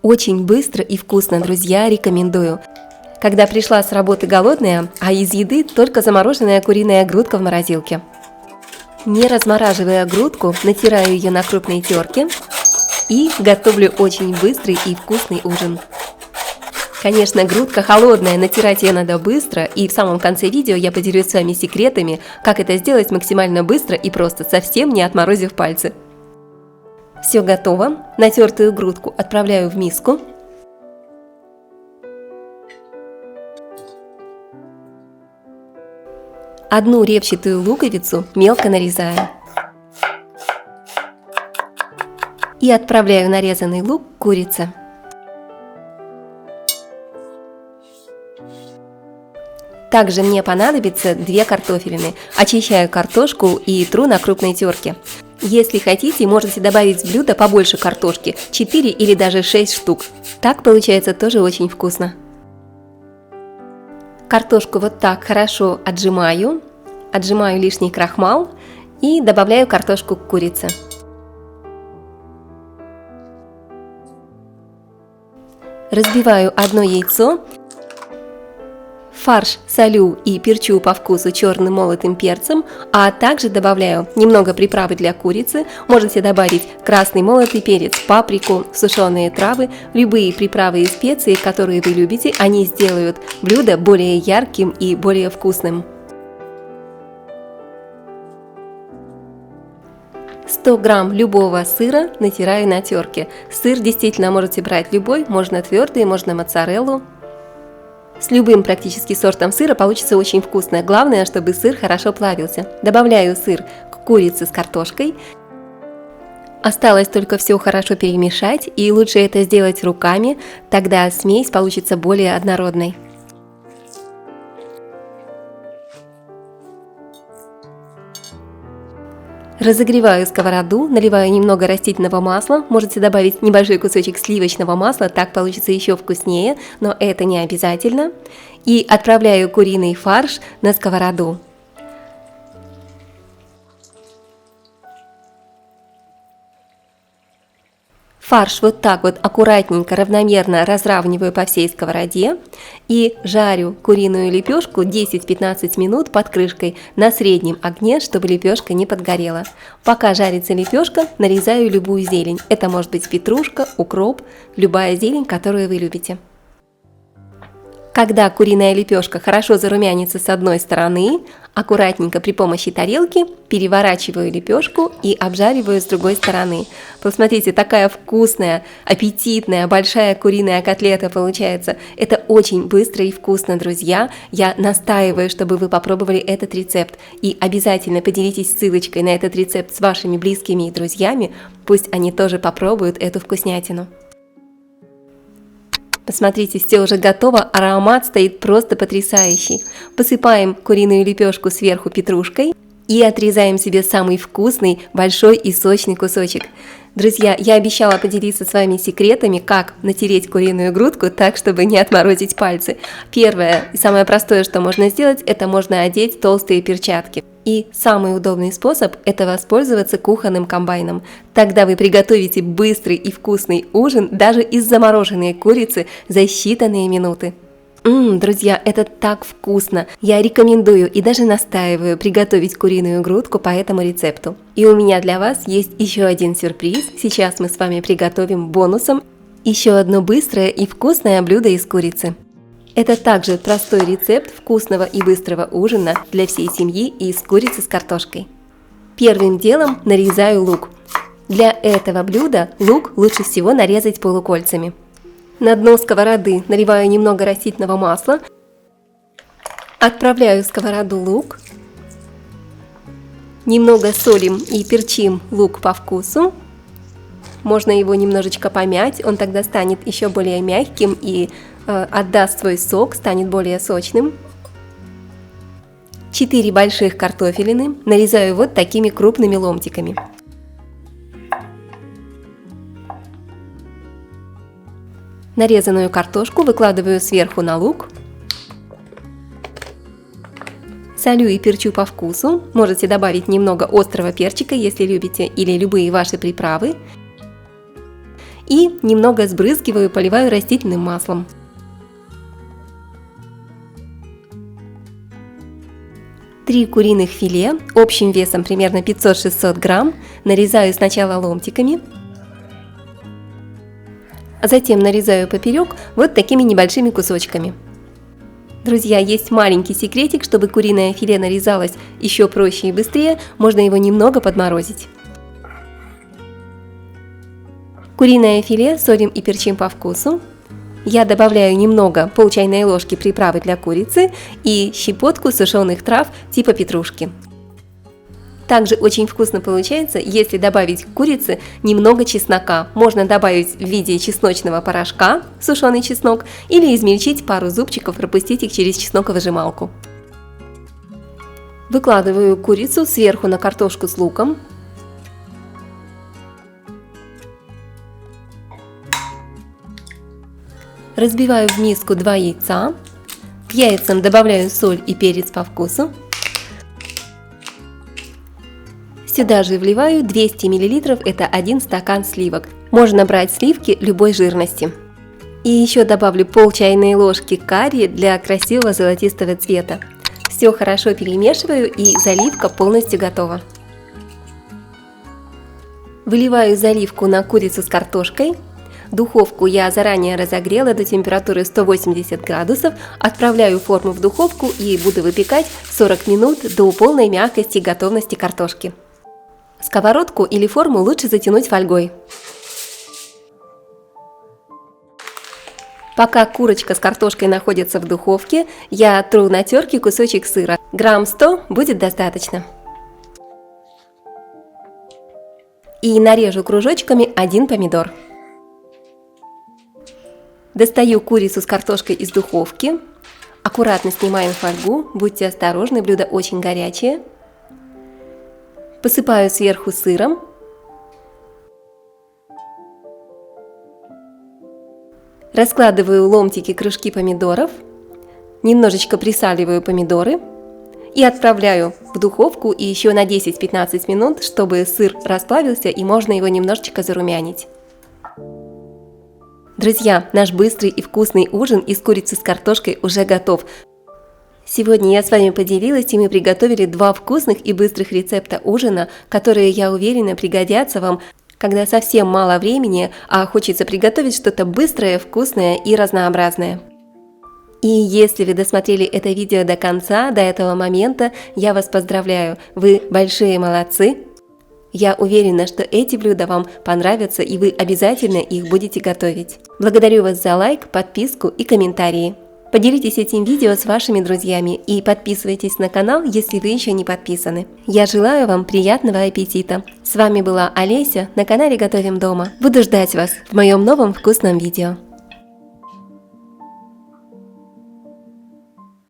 Очень быстро и вкусно, друзья, рекомендую. Когда пришла с работы голодная, а из еды только замороженная куриная грудка в морозилке. Не размораживая грудку, натираю ее на крупной терке и готовлю очень быстрый и вкусный ужин. Конечно, грудка холодная, натирать ее надо быстро, и в самом конце видео я поделюсь с вами секретами, как это сделать максимально быстро и просто, совсем не отморозив пальцы. Все готово. Натертую грудку отправляю в миску. Одну репчатую луковицу мелко нарезаю. И отправляю нарезанный лук к курице. Также мне понадобится 2 картофелины. Очищаю картошку и тру на крупной терке. Если хотите, можете добавить в блюдо побольше картошки, 4 или даже 6 штук. Так получается тоже очень вкусно. Картошку вот так хорошо отжимаю лишний крахмал и добавляю картошку к курице. Разбиваю одно яйцо. Фарш солю и перчу по вкусу черным молотым перцем, а также добавляю немного приправы для курицы. Можете добавить красный молотый перец, паприку, сушеные травы, любые приправы и специи, которые вы любите, они сделают блюдо более ярким и более вкусным. 100 грамм любого сыра натираю на терке. Сыр действительно можете брать любой, можно твердый, можно моцареллу. С любым практически сортом сыра получится очень вкусно. Главное, чтобы сыр хорошо плавился. Добавляю сыр к курице с картошкой. Осталось только все хорошо перемешать, и лучше это сделать руками, тогда смесь получится более однородной. Разогреваю сковороду, наливаю немного растительного масла, можете добавить небольшой кусочек сливочного масла, так получится еще вкуснее, но это не обязательно. И отправляю куриный фарш на сковороду. Фарш вот так вот аккуратненько, равномерно разравниваю по всей сковороде и жарю куриную лепешку 10-15 минут под крышкой на среднем огне, чтобы лепешка не подгорела. Пока жарится лепешка, нарезаю любую зелень. Это может быть петрушка, укроп, любая зелень, которую вы любите. Когда куриная лепешка хорошо зарумянится с одной стороны, аккуратненько при помощи тарелки переворачиваю лепешку и обжариваю с другой стороны. Посмотрите, такая вкусная, аппетитная, большая куриная котлета получается. Это очень быстро и вкусно, друзья. Я настаиваю, чтобы вы попробовали этот рецепт. И обязательно поделитесь ссылочкой на этот рецепт с вашими близкими и друзьями. Пусть они тоже попробуют эту вкуснятину. Посмотрите, все уже готово, аромат стоит просто потрясающий. Посыпаем куриную лепешку сверху петрушкой и отрезаем себе самый вкусный, большой и сочный кусочек. Друзья, я обещала поделиться с вами секретами, как натереть куриную грудку так, чтобы не отморозить пальцы. Первое и самое простое, что можно сделать, это можно одеть толстые перчатки. И самый удобный способ – это воспользоваться кухонным комбайном. Тогда вы приготовите быстрый и вкусный ужин даже из замороженной курицы за считанные минуты. Друзья, это так вкусно! Я рекомендую и даже настаиваю приготовить куриную грудку по этому рецепту. И у меня для вас есть еще один сюрприз. Сейчас мы с вами приготовим бонусом еще одно быстрое и вкусное блюдо из курицы. Это также простой рецепт вкусного и быстрого ужина для всей семьи из курицы с картошкой. Первым делом нарезаю лук. Для этого блюда лук лучше всего нарезать полукольцами. На дно сковороды наливаю немного растительного масла, отправляю в сковороду лук, немного солим и перчим лук по вкусу. Можно его немножечко помять, он тогда станет еще более мягким и отдаст свой сок, станет более сочным. 4 больших картофелины нарезаю вот такими крупными ломтиками. Нарезанную картошку выкладываю сверху на лук. Солю и перчу по вкусу. Можете добавить немного острого перчика, если любите, или любые ваши приправы. и немного сбрызгиваю, поливаю растительным маслом. Три куриных филе общим весом примерно 500-600 грамм нарезаю сначала ломтиками, а затем нарезаю поперек вот такими небольшими кусочками. Друзья, есть маленький секретик, чтобы куриное филе нарезалось еще проще и быстрее, можно его немного подморозить. Куриное филе солим и перчим по вкусу. Я добавляю немного пол чайной ложки приправы для курицы и щепотку сушеных трав типа петрушки. Также очень вкусно получается, если добавить к курице немного чеснока. Можно добавить в виде чесночного порошка, сушеный чеснок, или измельчить пару зубчиков, пропустить их через чесноковыжималку. Выкладываю курицу сверху на картошку с луком. Разбиваю в миску 2 яйца. К яйцам добавляю соль и перец по вкусу. Сюда же вливаю 200 мл, это 1 стакан сливок. Можно брать сливки любой жирности. И еще добавлю пол чайной ложки карри для красивого золотистого цвета. Все хорошо перемешиваю, и заливка полностью готова. Выливаю заливку на курицу с картошкой. Духовку я заранее разогрела до температуры 180 градусов, отправляю форму в духовку и буду выпекать 40 минут до полной мягкости и готовности картошки. Сковородку или форму лучше затянуть фольгой. Пока курочка с картошкой находится в духовке, я тру на терке кусочек сыра. Грамм 100 будет достаточно. И нарежу кружочками 1 помидор. Достаю курицу с картошкой из духовки. Аккуратно снимаем фольгу, будьте осторожны, блюдо очень горячее. Посыпаю сверху сыром. Раскладываю ломтики, кружки помидоров. Немножечко присаливаю помидоры. И отправляю в духовку и еще на 10-15 минут, чтобы сыр расплавился и можно его немножечко зарумянить. Друзья, наш быстрый и вкусный ужин из курицы с картошкой уже готов. Сегодня я с вами поделилась, и мы приготовили 2 вкусных и быстрых рецепта ужина, которые, я уверена, пригодятся вам, когда совсем мало времени, а хочется приготовить что-то быстрое, вкусное и разнообразное. И если вы досмотрели это видео до конца, до этого момента, я вас поздравляю, вы большие молодцы! Я уверена, что эти блюда вам понравятся, и вы обязательно их будете готовить. Благодарю вас за лайк, подписку и комментарии. Поделитесь этим видео с вашими друзьями и подписывайтесь на канал, если вы еще не подписаны. Я желаю вам приятного аппетита. С вами была Олеся на канале Готовим дома. Буду ждать вас в моем новом вкусном видео.